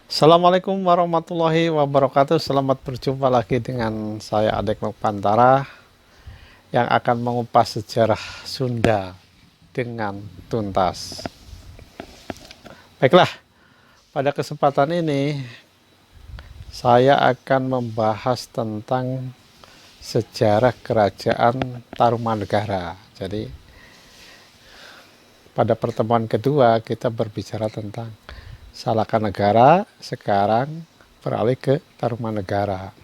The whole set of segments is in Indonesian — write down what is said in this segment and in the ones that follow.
Assalamualaikum warahmatullahi wabarakatuh. Selamat berjumpa lagi dengan saya Adek Nopantara yang akan mengupas sejarah Sunda dengan tuntas. Baiklah, pada kesempatan ini saya akan membahas tentang sejarah kerajaan Tarumanegara. Jadi pada pertemuan kedua kita berbicara tentang Salakanegara, sekarang beralih ke Tarumanegara.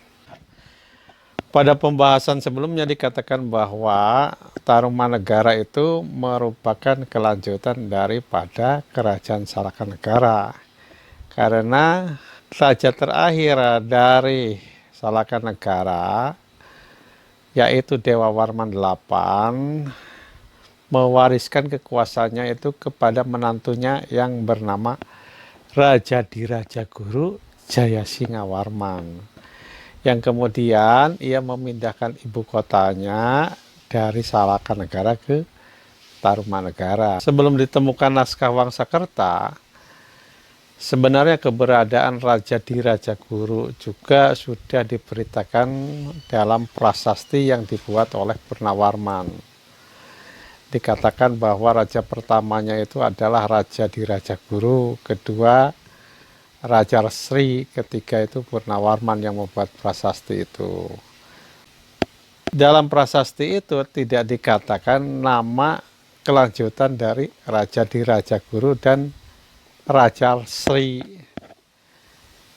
Pada pembahasan sebelumnya dikatakan bahwa Tarumanegara itu merupakan kelanjutan daripada Kerajaan Salakanegara. Karena raja terakhir dari Salakanegara, yaitu Dewa Warman VIII, mewariskan kekuasaannya itu kepada menantunya yang bernama Raja Dirajaguru Jayasingawarman, yang kemudian ia memindahkan ibu kotanya dari Salakanegara ke Tarumanegara. Sebelum ditemukan naskah Wangsakerta, sebenarnya keberadaan Raja Dirajaguru juga sudah diberitakan dalam prasasti yang dibuat oleh Purnawarman. Dikatakan bahwa raja pertamanya itu adalah Raja Dirajaguru, kedua Raja Sri, ketiga itu Purnawarman yang membuat prasasti itu. Dalam prasasti itu tidak dikatakan nama kelanjutan dari Raja Dirajaguru dan Raja Sri.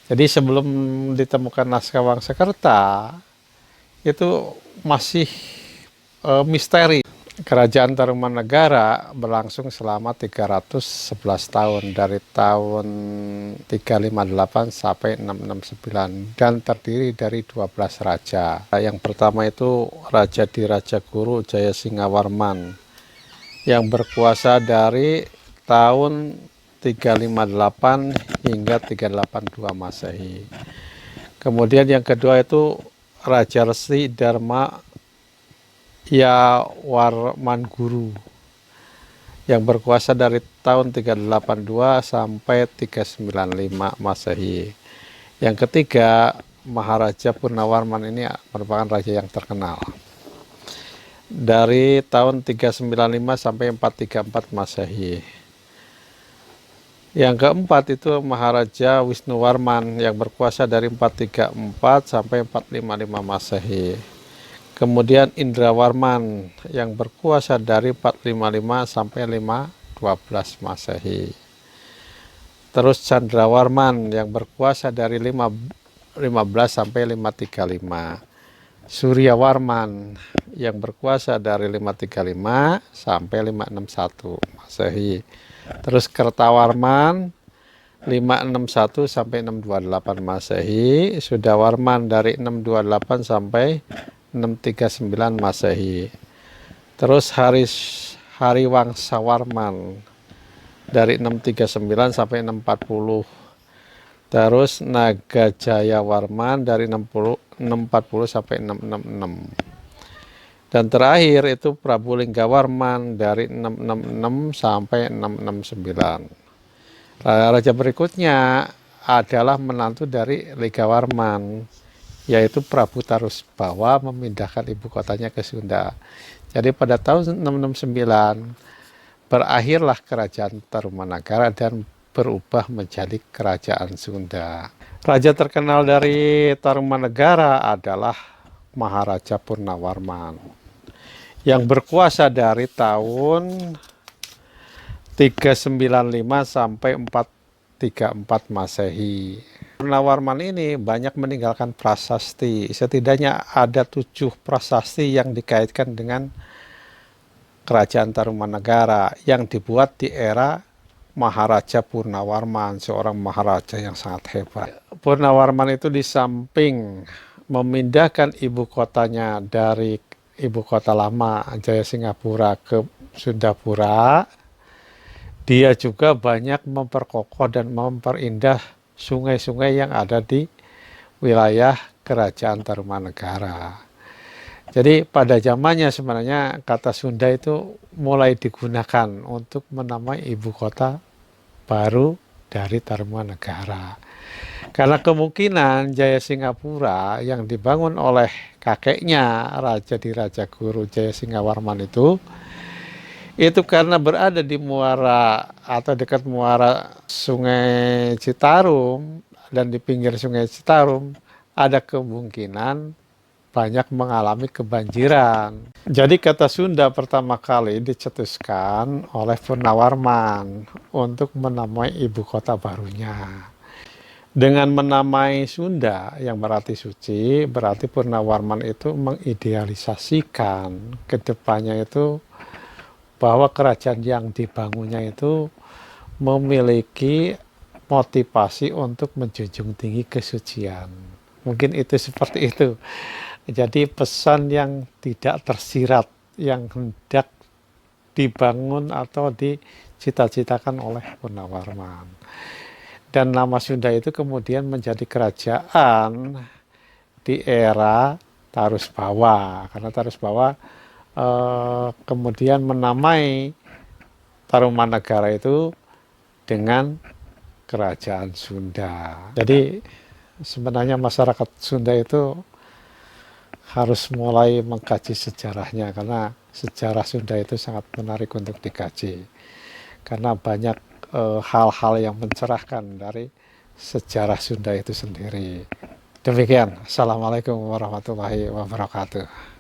Jadi sebelum ditemukan naskah Wangsakerta itu masih misteri. Kerajaan Tarumanegara berlangsung selama 311 tahun, dari tahun 358 sampai 669, dan terdiri dari 12 raja. Yang pertama itu Raja Dirajaguru Jayasingawarman yang berkuasa dari tahun 358 hingga 382 Masehi. Kemudian yang kedua itu Raja Resi Dharma Ya Warmanguru yang berkuasa dari tahun 382 sampai 395 Masehi. Yang ketiga, Maharaja Purnawarman ini merupakan raja yang terkenal. Dari tahun 395 sampai 434 Masehi. Yang keempat itu Maharaja Wisnuwarman yang berkuasa dari 434 sampai 455 Masehi. Kemudian Indrawarman yang berkuasa dari 455 sampai 512 Masehi. Terus Candrawarman yang berkuasa dari 15 sampai 535. Suryawarman yang berkuasa dari 535 sampai 561 Masehi. Terus Kertawarman 561 sampai 628 Masehi. Sudawarman dari 628 sampai 639 Masehi. Terus Hariwangsawarman dari 639 sampai 640. Terus Nagajayawarman dari 640 sampai 666. Dan terakhir itu Prabu Linggawarman dari 666 sampai 669. Raja berikutnya adalah menantu dari Linggawarman, yaitu Prabu Tarusbawa, memindahkan ibu kotanya ke Sunda. Jadi pada tahun 669 berakhirlah kerajaan Tarumanegara dan berubah menjadi kerajaan Sunda. Raja terkenal dari Tarumanegara adalah Maharaja Purnawarman yang berkuasa dari tahun 395 sampai 434 Masehi. Purnawarman ini banyak meninggalkan prasasti. Setidaknya ada 7 prasasti yang dikaitkan dengan kerajaan Tarumanegara yang dibuat di era Maharaja Purnawarman, seorang maharaja yang sangat hebat. Purnawarman itu di samping memindahkan ibu kotanya dari ibu kota lama Jayasingapura ke Sundapura, dia juga banyak memperkokoh dan memperindah sungai-sungai yang ada di wilayah kerajaan Tarumanegara. Jadi pada zamannya sebenarnya kata Sunda itu mulai digunakan untuk menamai ibu kota baru dari Tarumanegara. Karena kemungkinan Jaya Singapura yang dibangun oleh kakeknya Raja di Raja Guru Jaya Singawarman itu karena berada di muara atau dekat muara Sungai Citarum dan di pinggir Sungai Citarum ada kemungkinan banyak mengalami kebanjiran. Jadi kata Sunda pertama kali dicetuskan oleh Purnawarman untuk menamai ibu kota barunya. Dengan menamai Sunda yang berarti suci, berarti Purnawarman itu mengidealisasikan kedepannya itu bahwa kerajaan yang dibangunnya itu memiliki motivasi untuk menjunjung tinggi kesucian. Mungkin itu seperti itu. Jadi pesan yang tidak tersirat, yang hendak dibangun atau dicita-citakan oleh Purnawarman. Dan nama Sunda itu kemudian menjadi kerajaan di era Tarusbawa. Karena Tarusbawa kemudian menamai Tarumanegara itu dengan kerajaan Sunda. Jadi sebenarnya masyarakat Sunda itu harus mulai mengkaji sejarahnya, karena sejarah Sunda itu sangat menarik untuk dikaji. Karena banyak hal-hal yang mencerahkan dari sejarah Sunda itu sendiri. Demikian. Assalamualaikum warahmatullahi wabarakatuh.